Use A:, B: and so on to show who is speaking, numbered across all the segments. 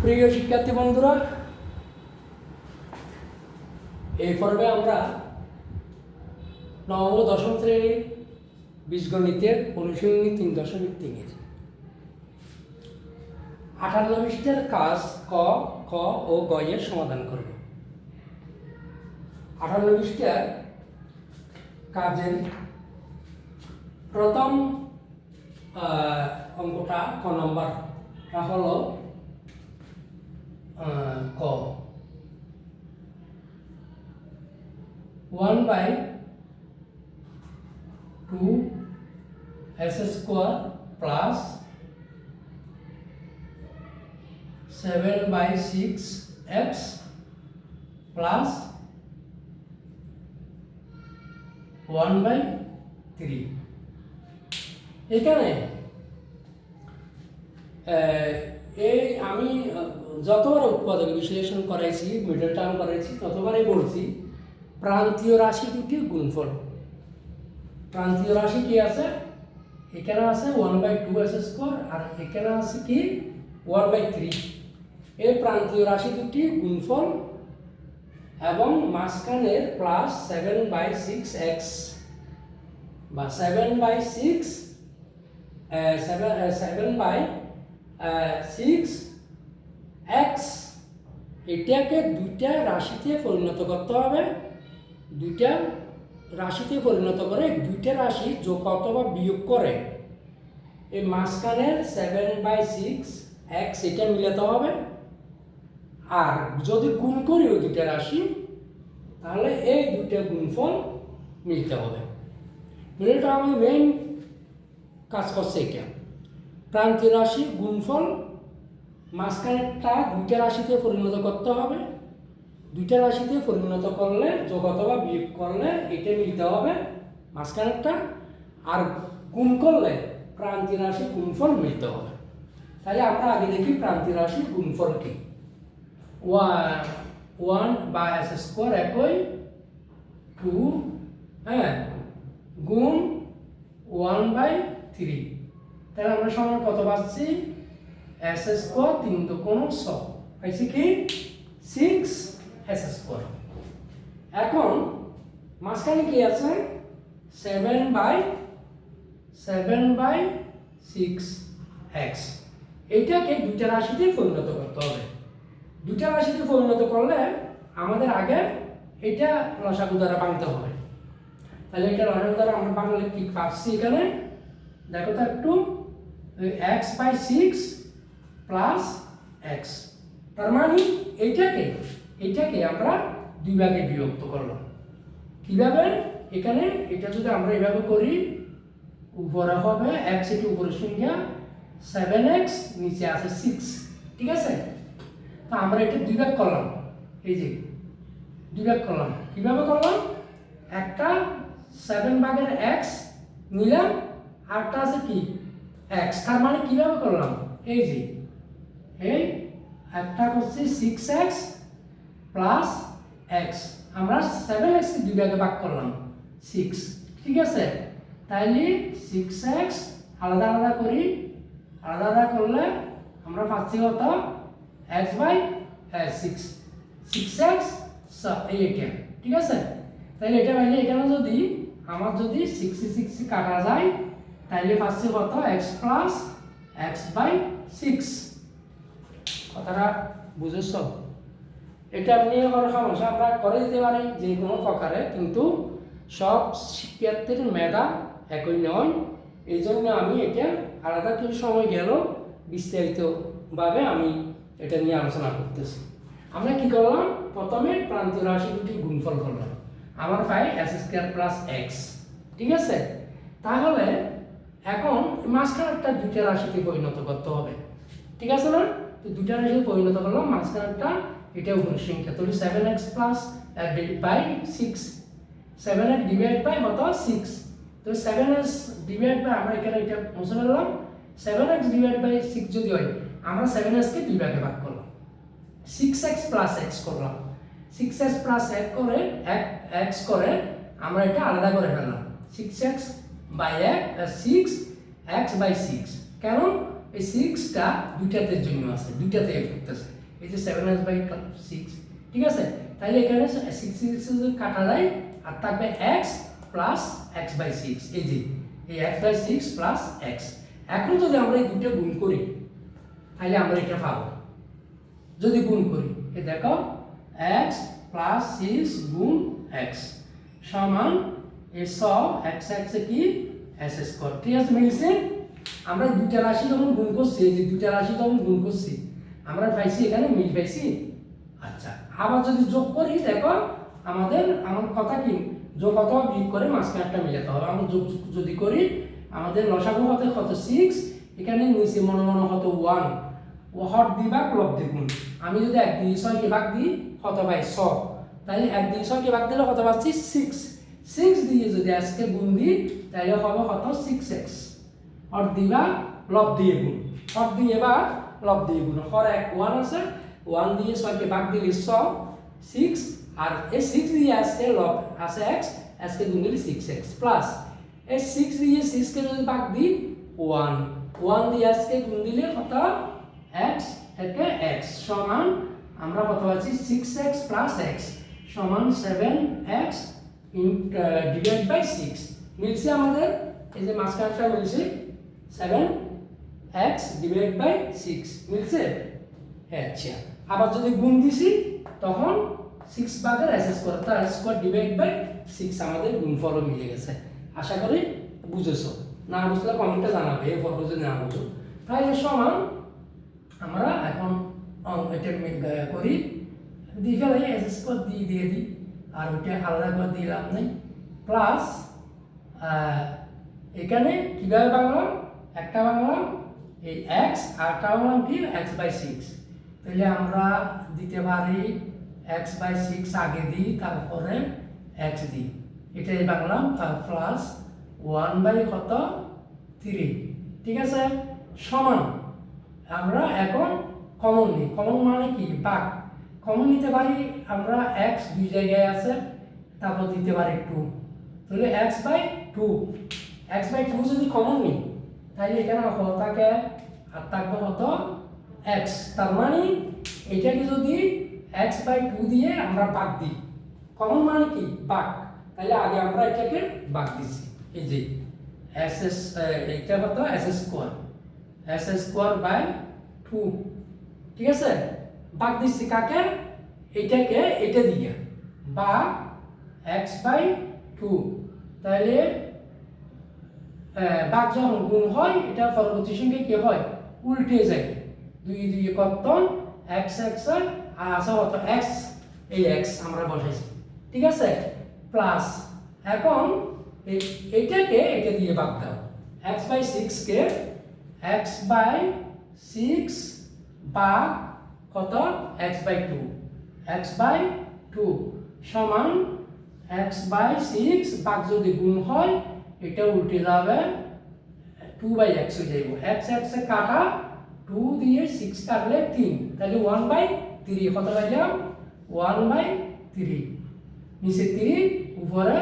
A: প্রিয় শিক্ষার্থী বন্ধুরা, এই পর্বে আমরা নবম ও দশম শ্রেণীর বীজগণিতের অনুশীলনী 3.3-এর 58 পৃষ্ঠার কাজ ক, খ ও গ এর সমাধান করব। 58 পৃষ্ঠার কাজের প্রথম অঙ্কটা ক নম্বরটা হলো ক 1/2 প্লাস 7/6x প্লাস 1/3। এখানে এই আমি যতবার উৎপাদক বিশ্লেষণ করাইছি, মিডল টার্ম করাইছি, ততবারই বলছি প্রান্তীয় রাশি দুটি গুণফল। প্রান্তীয় রাশি কি আছে? এখানে আছে 1/2 আর এখানে আছে কি 1/3। এই প্রান্তীয় রাশি দুটি গুণফল এবং মাঝখানের প্লাস 7/6x বা 7/6 7/6x, এটাকে দুইটা রাশিতে পরিণত করতে হবে। দুইটা রাশিতে পরিণত করে দুইটা রাশি যোগ অথবা বিয়োগ করে এই মাঝখানের 7/6x এটা মিলাতে হবে। আর যদি গুণ করি ওই দুইটা রাশি, তাহলে এই দুইটা গুণফল মিলতে হবে। মিলটা আমি মেইন কাজ করছে এটা, প্রান্তীয় রাশি গুণফল মাঝখানেরটা দুইটা রাশিতে পরিণত করতে হবে। দুইটা রাশিতে পরিণত করলে যোগ অথবা বিয়োগ করলে এটা মিলতে হবে মাঝখানেরটা, আর গুণ করলে প্রান্তীয় রাশি গুণফল মিলতে হবে। তাহলে আমরা আগে দেখি প্রান্তীয় রাশি গুণফল কি। 1/s² একই 2 গুণ 1/3। তাহলে আমরা সমান কত পাচ্ছি? s² 3 দুগুণ 6 পাইছি কি 6s²। এখন মাঝখানে কি আছে? 7/6x। এইটাকে দুইটা রাশিতে পরিণত করতে হবে। দুইটা রাশিতে পরিণত করলে আমাদের আগে এটা লসাগু দ্বারা ভাঙতে হবে। তাহলে এটা লসাগু দ্বারা আমরা ভাঙলে কি পাচ্ছি? এখানে দেখো তো একটু, x/6 প্লাস x। তার মানে এইটাকে আমরা দুই ভাগে বিভক্ত করলাম। কিভাবে? এখানে এটা যদি আমরা এভাবে করি, উপরে হবে x, এটি উপরের সংখ্যা 7x, নিচে আছে 6, ঠিক আছে? তো আমরা এটা দুই ভাগ করলাম, এই যে দুই ভাগ করলাম। কিভাবে করলাম? একটা 7/x নিলাম, আরটা আছে কি x। তার মানে কিভাবে করলাম? এই যে এই একটা হচ্ছে 6x প্লাস x, আমরা 7x কে দুই ভাগে ভাগ করলাম 6, ঠিক আছে? তাইলে 6x আলাদা আলাদা করি, আলাদা আলাদা করলে আমরা পাচ্ছি কত? x/6, 6x এইটা, ঠিক আছে? তাহলে এটা মানে এখানে যদি আমার যদি 6 কাটা যায়, তাইলে পাচ্ছি কত? x plus x/6। কথাটা বুঝেছ? এটা নিয়ে কোনো সমস্যা আমরা করে দিতে পারি যে কোনো প্রকারে, কিন্তু সব শিক্ষার্থীর মেধা একই নয়। এই জন্য আমি এটা আলাদা কিছু সময় গেল বিস্তারিতভাবে আমি এটা নিয়ে আলোচনা করতেছি। আমরা কি করলাম? প্রথমে প্রান্তীয় রাশি দুটি গুণফল করলাম, আমার পাই s² প্লাস x, ঠিক আছে? তাহলে এখন মাঝখানেরটা দুইটা রাশিতে পরিণত করতে হবে, ঠিক আছে না? তো দুইটা রাশিতে পরিণত করলাম, মাঝখানেরটা এটা উপরের সংখ্যা, তাহলে 7x plus 7x divide by কত? 6। তো 7x ডিভাইড বাই, আমরা এখানে এটা মুছে ফেললাম, 7x ডিভাইড বাই 6 যদি হয়, আমরা 7x কে দুই ভাগে ভাগ করলাম, 6x প্লাস x করলাম। 6x প্লাস x করে আমরা এটা আলাদা করে ফেললাম, 6x/6 কেন? এই 6টা দুইটাতে জন্য আছে, দুইটাতে করতেছে। এই যে 7x/6, ঠিক আছে? তাহলে এখানে 6 যদি কাটা যায় আর থাকবে x প্লাস x/6, এই যে এই x/6 প্লাস x। এখন যদি আমরা এই দুটো গুণ করি তাহলে আমরা এটা পাবো। যদি গুণ করি এই দেখো x প্লাস 6 গুণ x সমান এই সব x এ কি s স্কয়ার, ঠিক আছে? মিলছে? আমরা দুইটা রাশি যখন গুণ করছি, এই যে দুইটা রাশি যখন গুণ করছি আমরা পাইছি এখানে মিল পাইছি। আচ্ছা, আবার যদি যোগ করি দেখো আমার কথা কি যোগ অথবা বিয়োগ করে মাঝখানেরটা মিলাতে হবে। আমরা যোগ যদি করি আমাদের লসাগু হতে কত 6, এখানে নিচে মনে মনে হতো 1, হর দিবাক লব দ্বিগুণ। আমি যদি 1 দিয়ে 6 কে ভাগ দিই কত পাই 6, তাহলে 1 দিয়ে 6 কে ভাগ দিলে কত পাচ্ছি 6। 6 দিয়ে যদি আজকে গুণ দিই তাহলে হবে কত 6x, হর দিবা লব দিয়ে গুণ, হর দিয়ে বা লব দিয়ে গুণ। হর 1 আছে, 1 দিয়ে 6 কে ভাগ দিলে 6, আর এই 6 দিয়ে আজকে লব আছে x, আজকে গুণ দিলে 6x প্লাস এই 6 দিয়ে 6 কে যদি ভাগ দিই 1 দিয়ে আজকে গুণ দিলে কত x, একে x সমান আমরা কত পাচ্ছি 6x প্লাস x সমান 7x ডিভাইড বাই 6। মিলছে আমাদের এই যে মাঝখানটা মিলছে 7x ডিভাইড বাই 6 মিলছে। আচ্ছা, আবার যদি গুণ দিছি তখন 6 ভাগের s স্কয়ার, তার স্কয়ার ডিভাইড বাই 6 আমাদের গুণফল মিলে গেছে। আশা করি বুঝেছো, না বুঝলে কমেন্টে জানাবে এই ফল যদি না বুঝো। তাহলে সমান আমরা এখন এটা করি, দিয়ে ফেলাই s স্কয়ার দিয়ে দিই, আর ওইটা আলাদা করে দিলাম নাই, প্লাস এখানে কিভাবে বাংলাম, একটা বাংলাম এই x আর একটা বাংলাম কি x/6। তাহলে আমরা দিতে পারি x/6 আগে দিই তারপরে x দিই, এটাই বাংলাম, তার প্লাস 1/3, ঠিক আছে? সমান আমরা এখন কমন নিই, কমন মানে কি ভাগ, কমন নিতে পারি আমরা x দুই জায়গায় আছে, তারপর দিতে পারি 2, তাহলে x/2 যদি কমন নিই তাহলে এখানে থাকে আর থাকবে কত x, তার মানে এটাকে যদি x/2 দিয়ে আমরা ভাগ দিই, কমন মানে কি ভাগ, তাহলে আগে আমরা এটাকে ভাগ দিছি, এই যে এটা কত s স্কয়ার বাই 2, ঠিক আছে? ভাগ দিচ্ছি কাকে, এটাকে এটা দিয়ে বা x/2, তাহলে ভাগ যখন গুণ হয় এটা পরবর্তী সঙ্গে কি হয় উল্টে যায়, 2 2 কত x আর আছে কত x, এই x আমরা বসাইছি, ঠিক আছে? প্লাস এখন এইটাকে এটা দিয়ে ভাগ দাও, x/6 কে x/6 ভাগ কত x/2 সমান x/6 ভাগ যদি গুণ হয় এটা উল্টে যাবে 2/x হয়ে যাবে, x এ কাটা 2 দিয়ে 6 কাটলে 3, তাহলে 1/3 কত পাইলাম 1/3, নিচে 3 উপরে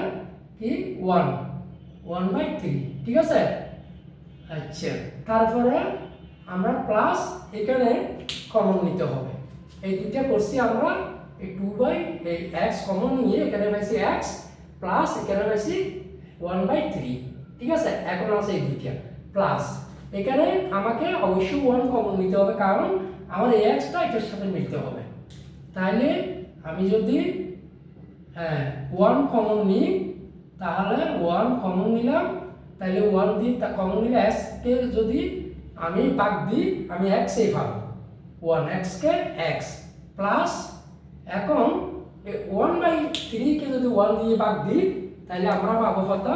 A: কি 1/3, ঠিক আছে? আচ্ছা, তারপরে আমরা প্লাস এখানে কমন নিতে হবে, এই দুটো করছি আমরা, এই 2/x কমন নিয়ে এখানে পাইছি x প্লাস এখানে পাইছি 1/3, ঠিক আছে? এখন আছে এই দুইটা প্লাস, এখানে আমাকে অবশ্যই 1 কমন নিতে হবে কারণ আমার এই xটা এটার সাথে মিলতে হবে। তাহলে আমি যদি 1 কমন নিই তাহলে 1 কমন নিলাম, তাহলে 1 দিয়ে কমন নিলে x কে যদি আমি ভাগ দিই আমি x এই পাবো, 1x কে x প্লাস এখন 1/3 কে যদি 1 দিয়ে ভাগ দিই তাহলে আমরা পাবো কত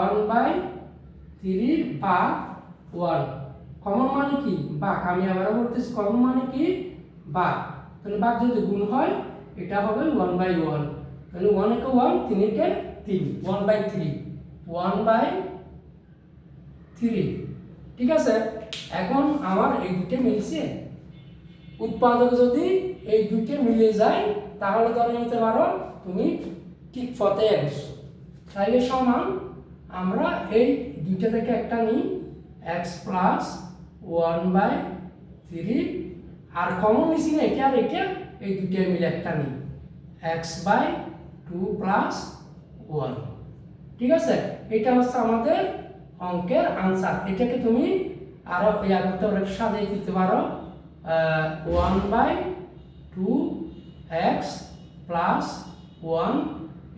A: 1/3 ভাগ 1, কমন মানে কি ভাগ, আমি আবার বলতেছি কমন মানে কি ভাগ, তাহলে ভাগ যদি গুণ হয় এটা হবে 1/1, তাহলে 1 একে 1 3 একে 3, 1/3, ঠিক আছে? এখন আমার এই দুটো মিলছে, উৎপাদক যদি এই দুটো মিলে যায় তাহলে ধরে নিতে পারো তুমি ঠিক পথে আসছো। তাহলে সমান আমরা এই দুইটা থেকে একটা নিই x প্লাস 1/3 আর কমন নিছি না এটা আর এটা, এই দুটো মিলে একটা নিই x/2 + 1। ঠিক আছে, এটা হচ্ছে আমাদের অঙ্কের আনসার। এটাকে তুমি আরো ইয়া করতে পারো, সাজিয়ে দিতে পারো 1/2x + 1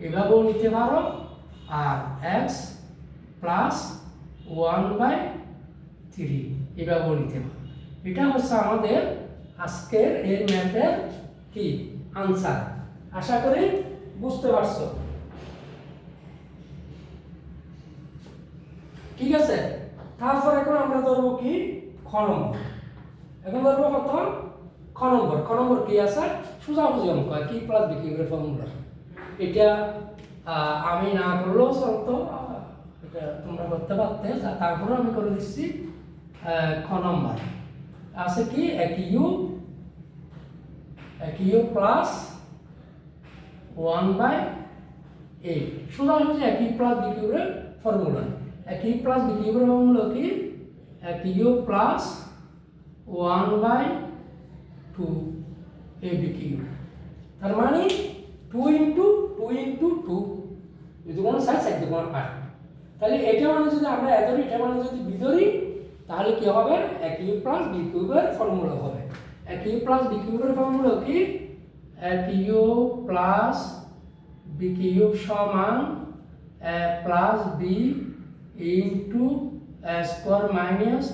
A: এভাবেও নিতে পারো, আর x + 1/3 এভাবেও নিতে পারো। এটা হচ্ছে আমাদের আজকের এই ম্যাথের কি আনসার। আশা করি বুঝতে পারছো। ঠিক আছে, তারপর এখন আমরা ধরবো কি খ নম্বর। এখন ধরবো কত খ নম্বর। খ নম্বর কি আছে, সোজাসুজি অঙ্ক কি প্লাস বি কিউবের ফর্মুলা। এটা আমি না করলেও চলতো, এটা তোমরা করতে পারতে, তারপরে আমি করে দিচ্ছি। খ নম্বর আছে কি a কিউব প্লাস 1/8। সোজাসুজি a কিউব প্লাস বি কিউবের formula. a cube plus B কিউবের ফর্মুলা কি a cube plus 1/2 ab cube. তার মানে 2 × 2 × 2 যদি কোনো সাইড সাইড কোনো 8। তাহলে এটা মানে যদি আমরা এ ধরি, এটা মানে যদি বি ধরি, তাহলে কি হবে a কিউব প্লাস বি কিউবের ফর্মুলা হবে। a কিউব প্লাস বি কিউবের ফর্মুলা কি a cube plus B cube সমান a plus B into a square minus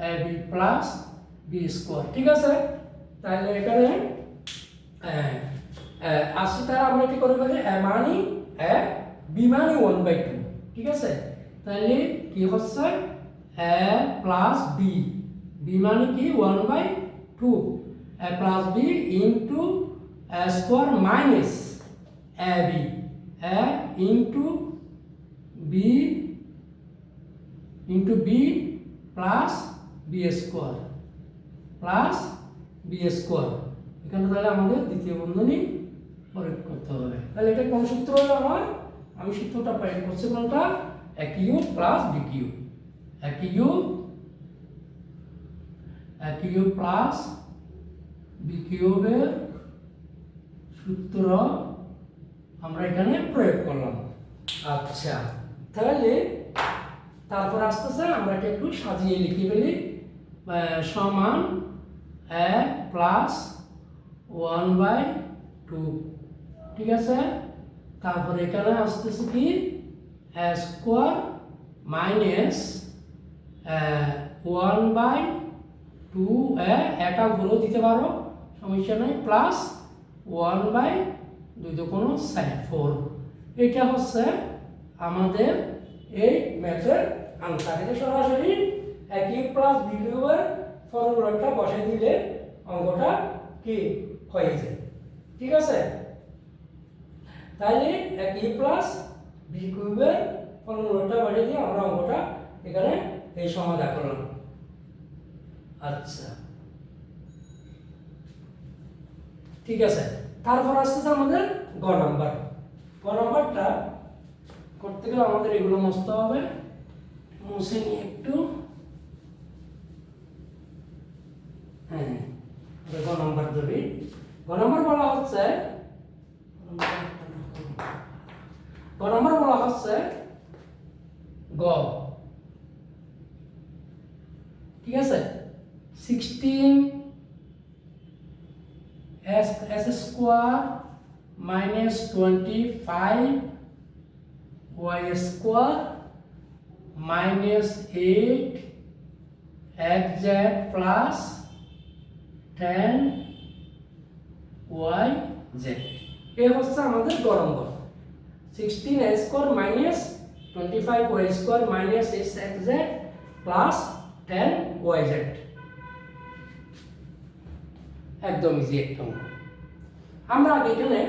A: ab plus B square. ঠিক আছে, তাহলে এখানে আসছে, তারা আমরা কি করে বলি a মানে a b মানে 1/2। ঠিক আছে, তাহলে কি হচ্ছে a প্লাস b, b মানে কি 1/2, a plus b into a square minus ab, a into b plus b square plus b square. এখানে তাহলে আমাদের দ্বিতীয় বন্ধনী প্রয়োগ করতে হবে। তাহলে এটা কোন সূত্র হলো আমার, আমি সূত্রটা প্রয়োগ করছি কোনটা, a cube plus b cube. a cube plus b কিউবের সূত্র আমরা এখানে প্রয়োগ করলাম। আচ্ছা, তাহলে তারপর আসতেছে আমরা এটা একটু সাজিয়ে লিখে ফেলি। সমান a প্লাস 1/2। ঠিক আছে, তারপর এখানে আসতেছে কি a স্কয়ার মাইনাস 1/2, এটা ভুলও দিতে পারো, সমস্যা নেই, প্লাস 1/2 4। এটা হচ্ছে আমাদের এই ম্যাথের আনসার। এটা সরাসরি a কিউব প্লাস b কিউবের ফর্মুলাটা বসাই দিলে অঙ্কটা কি হয়ে যায়। ঠিক আছে, তাহলে a কিউব প্লাস b কিউবের ফর্মুলাটা বসাই দিয়ে আমরা অঙ্কটা এখানে এই সমাধান করলাম। আচ্ছা, ঠিক আছে, তারপর আসছে আমাদের গ নাম্বার। গ নাম্বারটা করতে গেলে আমাদের এগুলো মুছতে হবে, মুছে নিয়ে একটু। হ্যাঁ, গ নাম্বার ধরি। গ নাম্বার বলা হচ্ছে গ, ঠিক আছে, 16s square minus 25y square minus 8xz plus 10yz। এই হচ্ছে আমাদের গ নম্বর। 16a square minus 25y square minus 8xz plus 10yz। একদম ইজি একটা অঙ্ক। আমরা আগে এখানে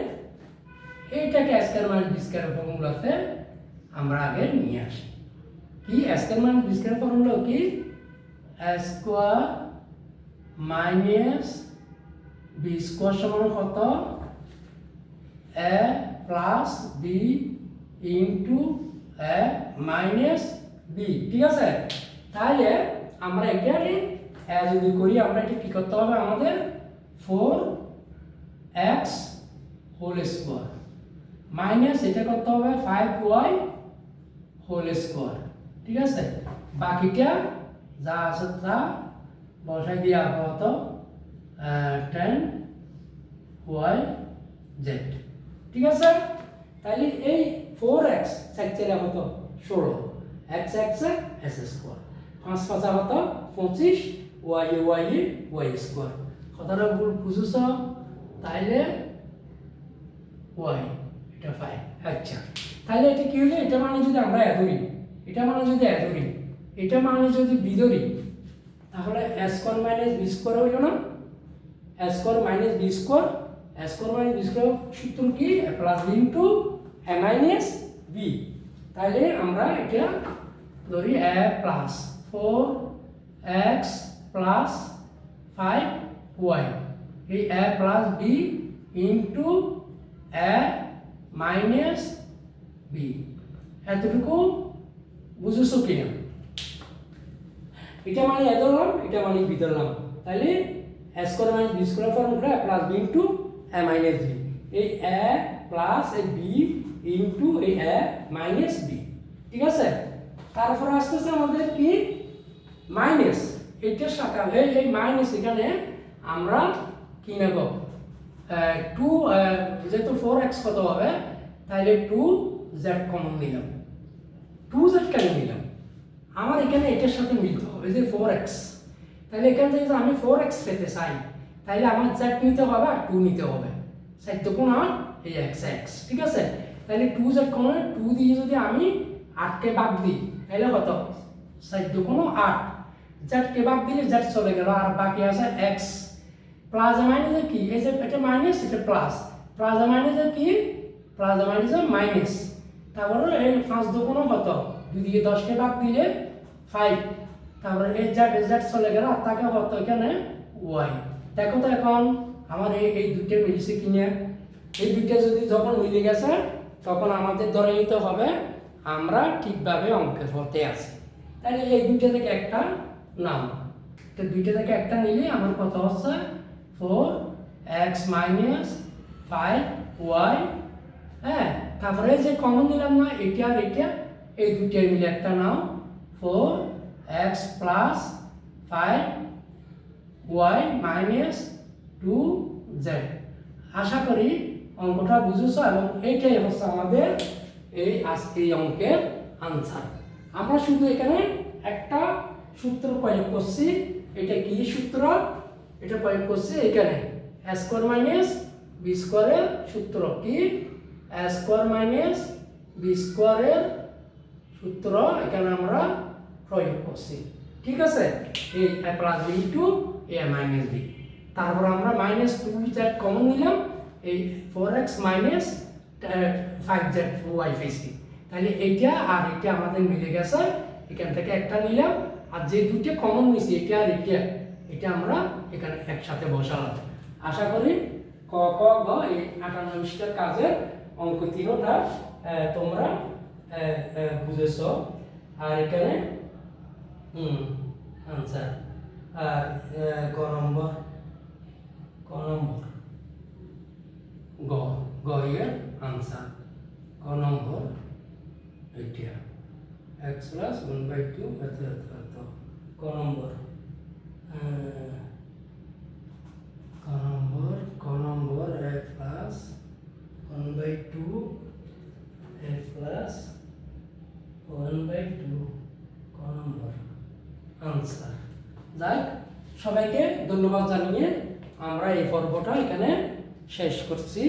A: এইটাকে a square minus b square ফর্মুলাতে আমরা আগে নিয়ে আসি। কি a square minus b square formula কি a square minus b square সমান কত a plus b into a minus b। ঠিক আছে, তাহলে আমরা এটাকে যদি করি আমরা এটা কি করতে হবে আমাদের 4x হোল স্কোয়ার মাইনাস এটা করতে হবে 5y হোল স্কোয়ার। ঠিক আছে, বাকিটা যা আছে তা বসাই দিয়ে আপাতত 10y/z। ঠিক আছে, তাহলে এই 4x 4 হত 16, x s স্কোয়ার, 5 5 হত 25, y স্কোয়ার। কথাটা বুঝেছ? তাইলে y এটা 5। আচ্ছা, তাহলে এটা কি হলো? এটা মানে যদি আমরা ধরি, এটা মানে যদি ধরি, এটা মানে যদি বি ধরি, তাহলে a square minus b square হইল না? a square minus b square, a square minus b square সূত্র কি? a plus b into a minus b. তাহলে আমরা এটা ধরি a plus 4x plus 5y, এই a plus b into a minus b. এতটুকু বুঝেছো কিনা? এটা মানে এ ধরলাম, এটা মানে বি ধরলাম। তাহলে a square minus b square formula a plus b into a minus b, এই a প্লাস এই বি ইন্টু এই a মাইনাস বি। ঠিক আছে, তারপর আসতেছে আমাদের কি? মাইনাস এইটার সাথে এই মাইনাস এখানে আমরা কি নেব? 2 যেহেতু 4x কত হবে, তাহলে 2z কমন নিলাম। 2z কেন নিলাম? আমার এখানে এটার সাথে মিলতে হবে যে 4x। তাহলে এখান থেকে যদি আমি 4x পেতে চাই, তাহলে আমার z নিতে হবে আর 2 নিতে হবে। 4 দুগুণ 8, এই x। ঠিক আছে, তাহলে 2z কমন, 2 দিয়ে যদি আমি 8 কে ভাগ দিই, তাহলে কত? 4 দুগুণ 8, z কে ভাগ দিলে z চলে গেল, আর বাকি আছে x। প্লাস মাইনাস কি? এই যে এটা মাইনাস, এটা প্লাস, প্লাস মাইনাস কি? Plus minus minus. তারপরে এই 5 দুগুণ কত? 2 দিয়ে 10 কে ভাগ দিলে 5, তারপরে এই z চলে গেল, আর তাকে কত এখানে y। দেখো তো এখন আমার এই দুটো মিলছে কিনা? এই দুটো যদি যখন মিলে গেছে, তখন আমাদের ধরে নিতে হবে আমরা ঠিকভাবে অঙ্কের পথে আছি। তাহলে এই দুটো থেকে একটা নাম, তো দুটো থেকে একটা নিলে আমার কত হচ্ছে? 4x minus 5y। হ্যাঁ, তারপরে যে কমন নিলাম না, এটা আর এটা, এই দুটোর মিলে একটা নাও 4x plus 5y minus 2z। আশা করি অঙ্কটা বুঝেছো, এবং এইটাই হচ্ছে আমাদের এই অঙ্কের আনসার। আমরা শুধু এখানে একটা সূত্র প্রয়োগ করছি। এটা কি সূত্র? এটা প্রয়োগ করছি এখানে a স্কোয়ার মাইনাস বি স্কোয়ারের সূত্র কি? a স্কোয়ার মাইনাস বি স্কোয়ারের সূত্র এখানে আমরা প্রয়োগ করছি। ঠিক আছে, এই a plus b into a minus b. তারপর আমরা মাইনাস 2z কমন নিলাম, এই 4x মাইনাস 5z y পেয়েছি। তাহলে এইটা আর এটা আমাদের মিলে গেছে, এখান থেকে একটা নিলাম, আর যে দুটো কমন নিছি এটা আর এটা আমরা এখানে একসাথে বসালাম। আশা করি ক ক গ এই 98টা কাজের অঙ্ক তিনটা তোমরা বুঝেছো। আর এখানে আনসার, আর গ নম্বর গ এর আনসার, গ নম্বর এটা x প্লাস 1/2 এত ক নম্বর a প্লাস 1/2 a প্লাস 1/2 ক নম্বর আনসার। যাই, সবাইকে ধন্যবাদ জানিয়ে আমরা এই পর্বটা এখানে শেষ করছি।